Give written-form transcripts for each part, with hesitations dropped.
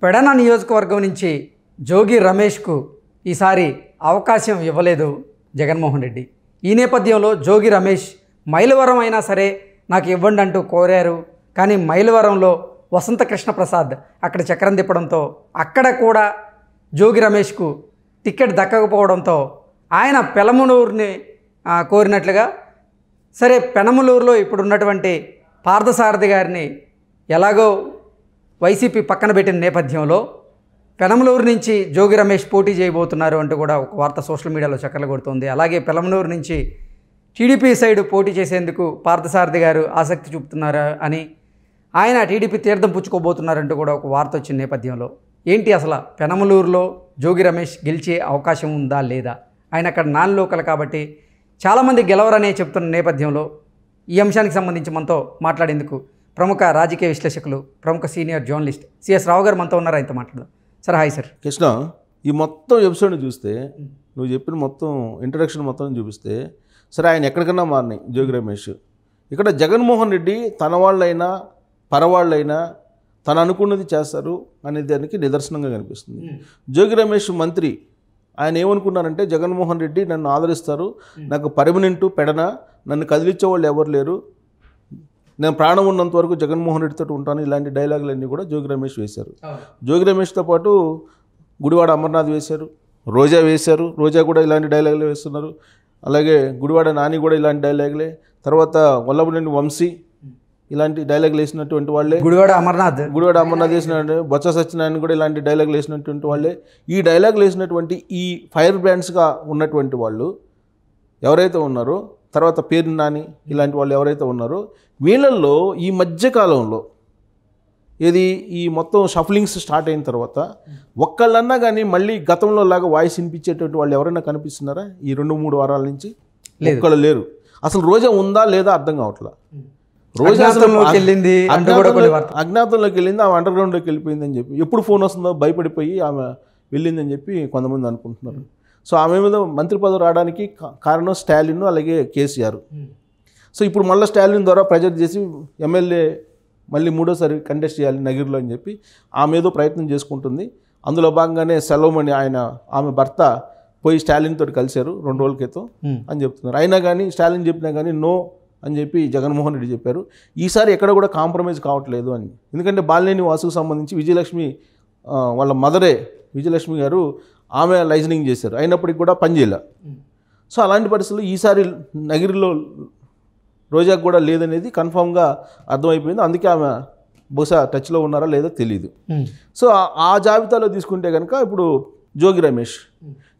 పెడన నియోజకవర్గం నుంచి జోగి రమేష్కు ఈసారి అవకాశం ఇవ్వలేదు జగన్మోహన్ రెడ్డి. ఈ నేపథ్యంలో జోగి రమేష్ మైలవరం అయినా సరే నాకు ఇవ్వండి అంటూ కోరారు. కానీ మైలవరంలో వసంత కృష్ణ ప్రసాద్ అక్కడ చక్రం తిప్పడంతో అక్కడ కూడా జోగి రమేష్కు టికెట్ దక్కకపోవడంతో ఆయన పెనమలూరుని కోరినట్లుగా సరే పెనమలూరులో ఇప్పుడు ఉన్నటువంటి పార్థసారథి గారిని ఎలాగో వైసీపీ పక్కన పెట్టిన నేపథ్యంలో పెనమలూరు నుంచి జోగి రమేష్ పోటీ చేయబోతున్నారు అంటూ కూడా ఒక వార్త సోషల్ మీడియాలో చక్కర్లు కొడుతుంది. అలాగే పెనమలూరు నుంచి టీడీపీ సైడ్ పోటీ చేసేందుకు పార్థసారథి గారు ఆసక్తి చూపుతున్నారు అని, ఆయన టీడీపీ తీర్థం పుచ్చుకోబోతున్నారంటూ కూడా ఒక వార్త వచ్చిన నేపథ్యంలో ఏంటి అసలు పెనమలూరులో జోగి రమేష్ గెలిచే అవకాశం ఉందా లేదా? ఆయన అక్కడ నాన్ లోకల్ కాబట్టి చాలామంది గెలవరనే చెప్తున్న నేపథ్యంలో ఈ అంశానికి సంబంధించి మనతో మాట్లాడేందుకు ప్రముఖ రాజకీయ విశ్లేషకులు, ప్రముఖ సీనియర్ జర్నలిస్ట్ సిఎస్ రావు గారు మనతో ఉన్నారు. ఆయనతో మాట్లాడదాం. Sir hi sir. కృష్ణ, ఈ మొత్తం ఎపిసోడ్ని చూస్తే నువ్వు చెప్పిన మొత్తం ఇంట్రడక్షన్ మొత్తం చూపిస్తే సరే ఆయన ఎక్కడికన్నా మారినాయి జోగి రమేష్. ఇక్కడ జగన్మోహన్ రెడ్డి తన వాళ్ళైనా పరవాళ్ళైనా తను అనుకున్నది చేస్తారు అనే దానికి నిదర్శనంగా కనిపిస్తుంది. జోగి రమేష్ మంత్రి ఆయన ఏమనుకున్నారంటే జగన్మోహన్ రెడ్డి నన్ను ఆదరిస్తారు, నాకు పర్మనెంటు పెడన, నన్ను కదిలించే వాళ్ళు ఎవరు లేరు, నేను ప్రాణం ఉన్నంత వరకు జగన్మోహన్ రెడ్డితో ఉంటాను, ఇలాంటి డైలాగులన్నీ కూడా జోగి రమేష్ వేశారు. జోగి రమేష్తో పాటు గుడివాడ అమర్నాథ్ వేశారు, రోజా వేశారు, రోజా కూడా ఇలాంటి డైలాగులే వేస్తున్నారు. అలాగే గుడివాడ నాని కూడా ఇలాంటి డైలాగులే, తర్వాత వల్లభనేని వంశీ ఇలాంటి డైలాగులు వేసినటువంటి వాళ్ళే, గుడివాడ అమర్నాథ్ వేసినట్టు బొత్స సత్యనారాయణ కూడా ఇలాంటి డైలాగులు వేసినటువంటి వాళ్ళే. ఈ డైలాగులు వేసినటువంటి ఈ ఫైర్ బ్రాండ్స్గా ఉన్నటువంటి వాళ్ళు ఎవరైతే ఉన్నారో, తర్వాత పేరు నాని ఇలాంటి వాళ్ళు ఎవరైతే ఉన్నారో, వీళ్ళల్లో ఈ మధ్యకాలంలో ఈ మొత్తం షఫలింగ్స్ స్టార్ట్ అయిన తర్వాత ఒక్కళ్ళన్నా కానీ మళ్ళీ గతంలో లాగా వాయిస్ వినిపించేటువంటి వాళ్ళు ఎవరైనా కనిపిస్తున్నారా? ఈ 2-3 వారాల నుంచి ఒక్కళ్ళు లేరు. అసలు రోజా ఉందా లేదా అర్థం కావట్లా. రోజా అజ్ఞాతంలోకి వెళ్ళింది, ఆమె అండర్ గ్రౌండ్లోకి వెళ్ళిపోయిందని చెప్పి, ఎప్పుడు ఫోన్ వస్తుందో భయపడిపోయి ఆమె వెళ్ళిందని చెప్పి కొంతమంది అనుకుంటున్నారు. సో ఆమె మీద మంత్రి పదవి రావడానికి కారణం స్టాలిన్, అలాగే కేసీఆర్. సో ఇప్పుడు మళ్ళీ స్టాలిన్ ద్వారా ప్రెజర్ చేసి ఎమ్మెల్యే మళ్ళీ 3ోసారి కంటెస్ట్ చేయాలి నగిరిలో అని చెప్పి ఆమె ఏదో ప్రయత్నం చేసుకుంటుంది. అందులో భాగంగానే సెలవుమణి ఆమె భర్త పోయి స్టాలిన్ తోటి కలిశారు 2 రోజుల క్రితం అని చెప్తున్నారు. అయినా కానీ స్టాలిన్ చెప్పినా కానీ నో అని చెప్పి జగన్మోహన్ రెడ్డి చెప్పారు. ఈసారి ఎక్కడ కూడా కాంప్రమైజ్ కావట్లేదు అని. ఎందుకంటే బాలినేని వాసుకు సంబంధించి విజయలక్ష్మి వాళ్ళ మదరే విజయలక్ష్మి గారు ఆమె లైజనింగ్ చేశారు, అయినప్పటికీ కూడా పనిచేయలే. సో అలాంటి పరిస్థితుల్లో ఈసారి నగిరిలో రోజాకు కూడా లేదనేది కన్ఫామ్గా అర్థమైపోయింది. అందుకే ఆమె బహుశా టచ్లో ఉన్నారా లేదో తెలియదు. సో ఆ జాబితాలో తీసుకుంటే కనుక ఇప్పుడు జోగి రమేష్.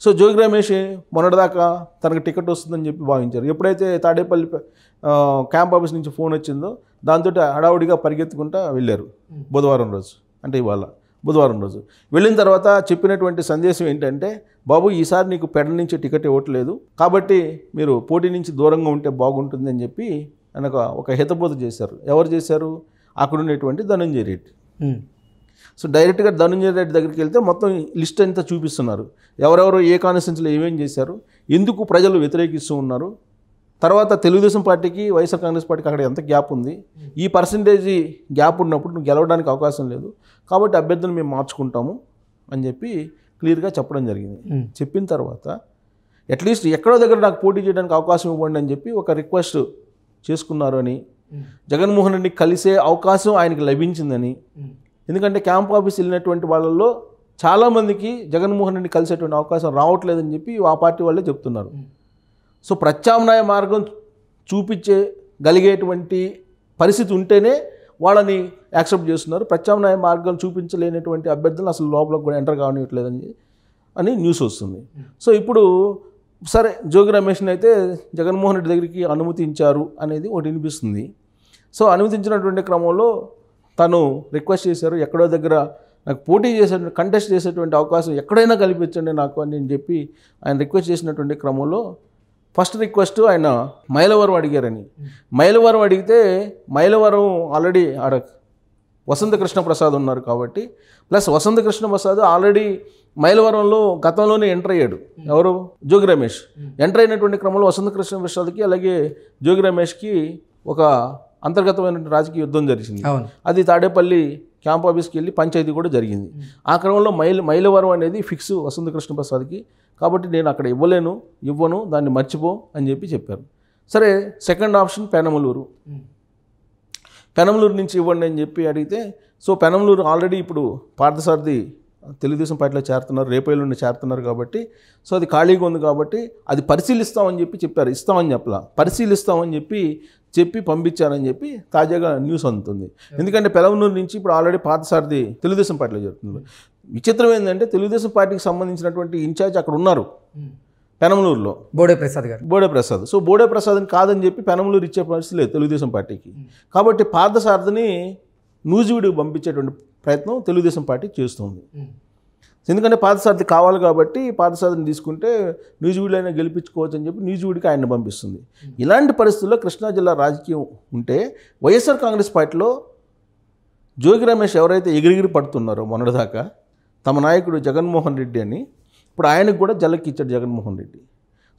సో జోగి రమేష్ మొన్నటిదాకా తనకు టికెట్ వస్తుందని చెప్పి భావించారు. ఎప్పుడైతే తాడేపల్లి క్యాంప్ ఆఫీస్ నుంచి ఫోన్ వచ్చిందో దాంతో హడావుడిగా పరిగెత్తుకుంటా వెళ్ళారు బుధవారం రోజు, అంటే ఇవాళ బుధవారం రోజు. వెళ్ళిన తర్వాత చెప్పినటువంటి సందేశం ఏంటంటే, బాబు ఈసారి నీకు పెడ నుంచి టికెట్ ఇవ్వట్లేదు కాబట్టి మీరు పోటీ నుంచి దూరంగా ఉంటే బాగుంటుంది అని చెప్పి ఆయనకు ఒక హితబోధ చేశారు. ఎవరు చేశారు? అక్కడ ఉండేటువంటి ధనంజయ రెడ్డి. సో డైరెక్ట్గా ధనంజయ రెడ్డి దగ్గరికి వెళ్తే మొత్తం లిస్ట్ అంతా చూపిస్తున్నారు, ఎవరెవరు ఏ కాన్స్టిట్యున్సీలో ఏమేం చేశారు, ఎందుకు ప్రజలు వ్యతిరేకిస్తూ ఉన్నారు, తర్వాత తెలుగుదేశం పార్టీకి వైఎస్ఆర్ కాంగ్రెస్ పార్టీకి అక్కడ ఎంత గ్యాప్ ఉంది, ఈ పర్సంటేజీ గ్యాప్ ఉన్నప్పుడు నువ్వు గెలవడానికి అవకాశం లేదు కాబట్టి అభ్యర్థులను మేము మార్చుకుంటాము అని చెప్పి క్లియర్గా చెప్పడం జరిగింది. చెప్పిన తర్వాత అట్లీస్ట్ ఎక్కడో దగ్గర నాకు పోటీ చేయడానికి అవకాశం ఇవ్వండి అని చెప్పి ఒక రిక్వెస్ట్ చేసుకున్నారు అని, జగన్మోహన్ రెడ్డి కలిసే అవకాశం ఆయనకి లభించిందని. ఎందుకంటే క్యాంప్ ఆఫీస్ వెళ్ళినటువంటి వాళ్ళల్లో చాలామందికి జగన్మోహన్ రెడ్డి కలిసేటువంటి అవకాశం రావట్లేదని చెప్పి ఆ పార్టీ వాళ్ళే చెప్తున్నారు. సో ప్రత్యామ్నాయ మార్గం చూపించగలిగేటువంటి పరిస్థితి ఉంటేనే వాళ్ళని యాక్సెప్ట్ చేస్తున్నారు. ప్రత్యామ్నాయ మార్గం చూపించలేనటువంటి అభ్యర్థులను అసలు లోపలికి కూడా ఎంటర్ కావట్లేదని న్యూస్ వస్తుంది. సో ఇప్పుడు సరే జోగి రమేష్ని అయితే జగన్మోహన్ రెడ్డి దగ్గరికి అనుమతించారు అనేది ఒకటి వినిపిస్తుంది. సో అనుమతించినటువంటి క్రమంలో తను రిక్వెస్ట్ చేశారు, ఎక్కడో దగ్గర నాకు పోటీ కంటెస్ట్ చేసేటువంటి అవకాశం ఎక్కడైనా కల్పించండి నాకు అని చెప్పి ఆయన రిక్వెస్ట్ చేసినటువంటి క్రమంలో ఫస్ట్ రిక్వెస్ట్ ఆయన మైలవరం అడిగారని. మైలవరం అడిగితే మైలవరం ఆల్రెడీ ఆడ వసంత కృష్ణ ప్రసాద్ ఉన్నారు కాబట్టి, ప్లస్ వసంత కృష్ణ ప్రసాద్ ఆల్రెడీ మైలవరంలో గతంలోనే ఎంటర్ అయ్యాడు. ఎవరు? జోగి రమేష్. ఎంటర్ అయినటువంటి క్రమంలో వసంత కృష్ణ ప్రసాద్కి అలాగే జోగి రమేష్కి ఒక అంతర్గతమైన రాజకీయ యుద్ధం జరిగింది. అది తాడేపల్లి క్యాంప్ ఆఫీస్కి వెళ్ళి పంచాయతీ కూడా జరిగింది. ఆ క్రమంలో మైలవరం అనేది ఫిక్స్ వసంత కృష్ణప్రసాద్కి, కాబట్టి నేను అక్కడ ఇవ్వను, దాన్ని మర్చిపో అని చెప్పారు. సరే, సెకండ్ ఆప్షన్ పెనమలూరు నుంచి ఇవ్వండి అని చెప్పి అడిగితే, సో పెనమలూరు ఆల్రెడీ ఇప్పుడు పార్థసారథి తెలుగుదేశం పార్టీలో చేరుతున్నారు, రేపల్లి చేరుతున్నారు కాబట్టి, సో అది ఖాళీగా ఉంది కాబట్టి అది పరిశీలిస్తామని చెప్పారు. ఇస్తామని చెప్పలా, పరిశీలిస్తామని చెప్పి పంపించారని చెప్పి తాజాగా న్యూస్ అందుతుంది. ఎందుకంటే పెనమలూరు నుంచి ఇప్పుడు ఆల్రెడీ పార్థసారథి తెలుగుదేశం పార్టీలో చేరుతున్నారు. విచిత్రం ఏంటంటే తెలుగుదేశం పార్టీకి సంబంధించినటువంటి ఇన్ఛార్జ్ అక్కడ ఉన్నారు పెనమలూరులో, బోడే ప్రసాద్. సో బోడే ప్రసాద్ని కాదని చెప్పి పెనమలూరు ఇచ్చే పరిస్థితి లేదు తెలుగుదేశం పార్టీకి. కాబట్టి పార్థసారథిని నూజివీడుకు పంపించేటువంటి ప్రయత్నం తెలుగుదేశం పార్టీ చేస్తుంది. ఎందుకంటే పార్థసారథి కావాలి కాబట్టి పార్థసారథిని తీసుకుంటే నూజివీడులో అయినా గెలిపించుకోవచ్చు అని చెప్పి నూజివీడుకి ఆయన పంపిస్తుంది. ఇలాంటి పరిస్థితుల్లో కృష్ణా జిల్లా రాజకీయం ఉంటే వైఎస్ఆర్ కాంగ్రెస్ పార్టీలో జోగి రమేష్ ఎవరైతే ఎగిరిగిరి పడుతున్నారో మొన్నటిదాకా తమ నాయకుడు జగన్మోహన్ రెడ్డి అని, ఇప్పుడు ఆయనకు కూడా జలక్కి ఇచ్చాడు జగన్మోహన్ రెడ్డి.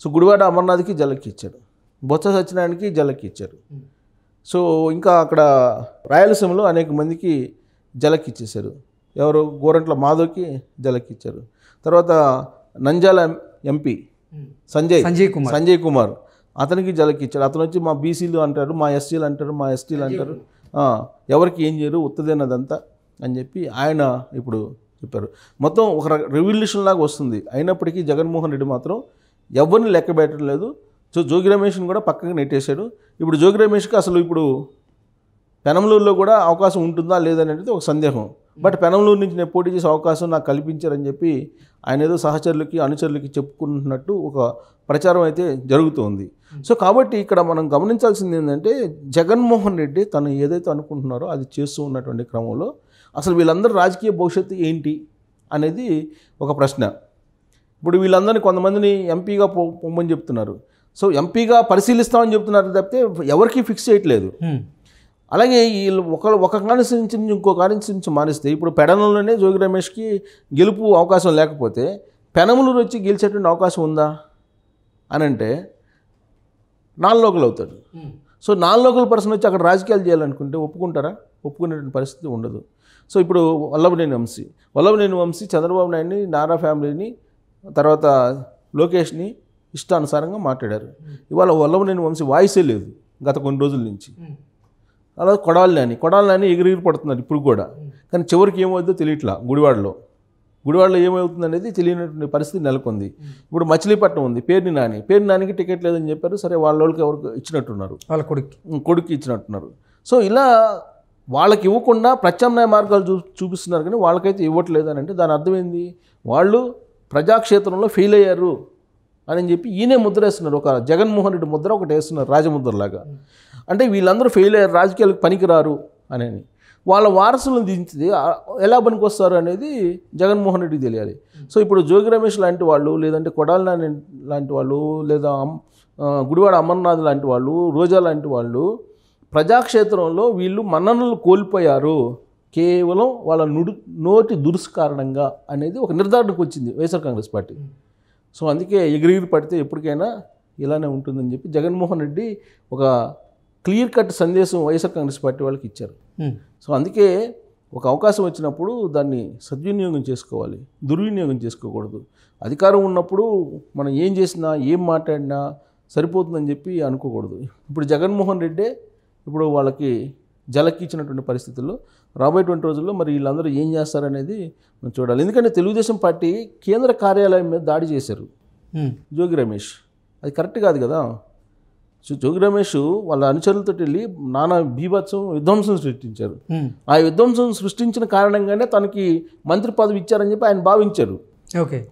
సో గుడివాడ అమర్నాథ్కి జలక్కి ఇచ్చాడు, బొత్స సత్యనారాయణకి జలక్కి ఇచ్చారు. సో ఇంకా అక్కడ రాయలసీమలో అనేక మందికి జలక్కి ఇచ్చేశారు. ఎవరు, గోరంట్ల మాధవ్కి జలక్కి ఇచ్చారు. తర్వాత నంద్యాల ఎంపీ సంజయ్ కుమార్ అతనికి జలక్కి ఇచ్చారు. అతను వచ్చి మా బీసీలు అంటారు, మా ఎస్సీలు అంటారు, ఎవరికి ఏం చేయరు, ఉత్తదేనదంతా అని చెప్పి ఆయన ఇప్పుడు చెప్పారు. మొత్తం ఒక రెవల్యూషన్ లాగా వస్తుంది. అయినప్పటికీ జగన్మోహన్ రెడ్డి మాత్రం ఎవరిని లెక్క పెట్టడం లేదు. సో జోగి రమేష్ని కూడా పక్కకు నెట్టేశాడు. ఇప్పుడు జోగి రమేష్కి అసలు ఇప్పుడు పెనమలూరులో కూడా అవకాశం ఉంటుందా లేదనేది ఒక సందేహం. బట్ పెనమలూరు నుంచి నేను పోటీ చేసే అవకాశం నాకు కల్పించారని చెప్పి ఆయన ఏదో సహచరులకి అనుచరులకి చెప్పుకుంటున్నట్టు ఒక ప్రచారం అయితే జరుగుతోంది. సో కాబట్టి ఇక్కడ మనం గమనించాల్సింది ఏంటంటే జగన్మోహన్ రెడ్డి తను ఏదైతే అనుకుంటున్నారో అది చేస్తూ ఉన్నటువంటి క్రమంలో అసలు వీళ్ళందరూ రాజకీయ భవిష్యత్తు ఏంటి అనేది ఒక ప్రశ్న. ఇప్పుడు వీళ్ళందరినీ కొంతమందిని ఎంపీగా పొమ్మని చెప్తున్నారు. సో ఎంపీగా పరిశీలిస్తామని చెప్తున్నారు తప్పితే ఎవరికి ఫిక్స్ చేయట్లేదు. అలాగే వీళ్ళు ఒక కాన్స్టిట్యూన్సీ నుంచి ఇంకో కాన్స్టిట్యూన్సీ మారిస్తే ఇప్పుడు పెడనలోనే జోగి రమేష్కి గెలుపు అవకాశం లేకపోతే పెనమలూరు వచ్చి గెలిచేటువంటి అవకాశం ఉందా అని అంటే నాన్ లోకల్ అవుతాడు. సో నాన్ లోకల్ పర్సన్ వచ్చి అక్కడ రాజకీయాలు చేయాలనుకుంటే ఒప్పుకుంటారా? ఒప్పుకునేటువంటి పరిస్థితి ఉండదు. సో ఇప్పుడు వల్లభనేని వంశీ చంద్రబాబు నాయుడిని, నారా ఫ్యామిలీని, తర్వాత లోకేష్ని ఇష్టానుసారంగా మాట్లాడారు. ఇవాళ వల్లభనేని వంశీ వాయిసే లేదు గత కొన్ని రోజుల నుంచి. అలా కొడాలని ఎగిరిగిరి పడుతున్నారు ఇప్పుడు కూడా. కానీ చివరికి ఏమవుతుందో తెలియట్లా. గుడివాడలో ఏమవుతుంది అనేది తెలియనటువంటి పరిస్థితి నెలకొంది. ఇప్పుడు మచిలీపట్నం ఉంది, పేర్ని నానికి టికెట్ లేదని చెప్పారు. సరే, వాళ్ళకి ఎవరికి ఇచ్చినట్టున్నారు, వాళ్ళ కొడుకు ఇచ్చినట్టున్నారు. సో ఇలా వాళ్ళకి ఇవ్వకుండా ప్రత్యామ్నాయ మార్గాలు చూపిస్తున్నారు, కానీ వాళ్ళకైతే ఇవ్వట్లేదు అని అంటే దాని అర్థం ఏంది? వాళ్ళు ప్రజాక్షేత్రంలో ఫెయిల్ అయ్యారు అని చెప్పి ఈయనే ముద్ర వేస్తున్నారు. ఒక జగన్మోహన్ రెడ్డి ముద్ర ఒకటి వేస్తున్నారు రాజముద్రలాగా. అంటే వీళ్ళందరూ ఫెయిల్ అయ్యారు, రాజకీయాలకు పనికిరారు అని. వాళ్ళ వారసులను దించితే ఎలా పనికొస్తారు అనేది జగన్మోహన్ రెడ్డికి తెలియాలి. సో ఇప్పుడు జోగి రమేష్ లాంటి వాళ్ళు, లేదంటే కొడాలి లాంటి వాళ్ళు, లేదా గుడివాడ అమర్నాథ్ లాంటి వాళ్ళు, రోజా లాంటి వాళ్ళు ప్రజాక్షేత్రంలో వీళ్ళు మన్ననలు కోల్పోయారు కేవలం వాళ్ళ నోటి దురుసు కారణంగా అనేది ఒక నిర్ధారణకు వచ్చింది వైఎస్ఆర్ కాంగ్రెస్ పార్టీ. సో అందుకే ఎగిరిగిరి పడితే ఎప్పటికైనా ఇలానే ఉంటుందని చెప్పి జగన్మోహన్ రెడ్డి ఒక క్లియర్ కట్ సందేశం వైఎస్ఆర్ కాంగ్రెస్ పార్టీ వాళ్ళకి ఇచ్చారు. సో అందుకే ఒక అవకాశం వచ్చినప్పుడు దాన్ని సద్వినియోగం చేసుకోవాలి, దుర్వినియోగం చేసుకోకూడదు. అధికారం ఉన్నప్పుడు మనం ఏం చేసినా ఏం మాట్లాడినా సరిపోతుందని చెప్పి అనుకోకూడదు. ఇప్పుడు జగన్మోహన్ రెడ్డే ఇప్పుడు వాళ్ళకి జలకి ఇచ్చినటువంటి పరిస్థితుల్లో రాబోయేటువంటి రోజుల్లో మరి వీళ్ళందరూ ఏం చేస్తారనేది మనం చూడాలి. ఎందుకంటే తెలుగుదేశం పార్టీ కేంద్ర కార్యాలయం మీద దాడి చేశారు జోగి రమేష్. అది కరెక్ట్ కాదు కదా. సో జోగి రమేష్ వాళ్ళ అనుచరులతో వెళ్ళి నానా విధ్వంసం సృష్టించారు. ఆ విధ్వంసం సృష్టించిన కారణంగానే తనకి మంత్రి పదవి ఇచ్చారని చెప్పి ఆయన భావించారు.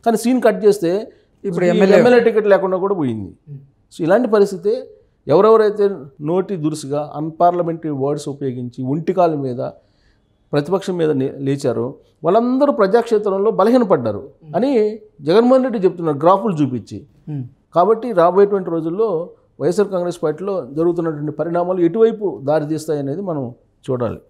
కానీ సీన్ కట్ చేస్తే ఇప్పుడు ఎమ్మెల్యే టికెట్ లేకుండా కూడా పోయింది. సో ఇలాంటి పరిస్థితి ఎవరెవరైతే నోటి దురుసుగా అన్పార్లమెంటరీ వర్డ్స్ ఉపయోగించి ఒంటికాల మీద ప్రతిపక్షం మీద లేచారో వాళ్ళందరూ ప్రజాక్షేత్రంలో బలహీనపడ్డారు అని జగన్మోహన్ రెడ్డి చెప్తున్నారు గ్రాఫులు చూపించి. కాబట్టి రాబోయేటువంటి రోజుల్లో వైఎస్ఆర్ కాంగ్రెస్ పార్టీలో జరుగుతున్నటువంటి పరిణామాలు ఎటువైపు దారి తీస్తాయనేది మనం చూడాలి.